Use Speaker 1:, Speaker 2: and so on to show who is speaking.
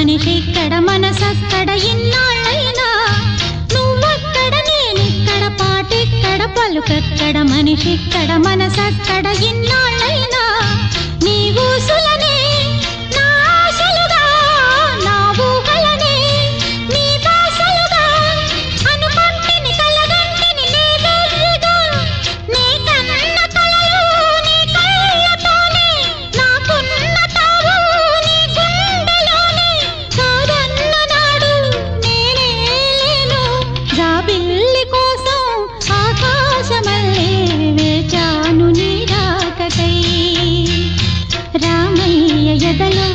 Speaker 1: మనిషిక్కడ మనసక్కడ ఇన్నాళ్ళైనా నువ్వక్కడ నేనిక్కడ పాటెక్కడ పలుకక్కడ మనిషిక్కడ మనసక్కడ ఇన్నాళ్ళైనా నీ ఊసులనే నా ఆశలుగా నా ఊహలనే నీ బాసలుగా అనుకుంటిని కలగంటిని నీ వెర్రిగా నీ కన్న కలలు నీ కళ్ళతోనే నాకున్న తావు నీ గుండెలోనే కాదన్న నాడు నేనే లేను జాబిల్లి కోసం ఆకాశమల్లే వేచాను నీ రాకకై రామయ్య ఎదలో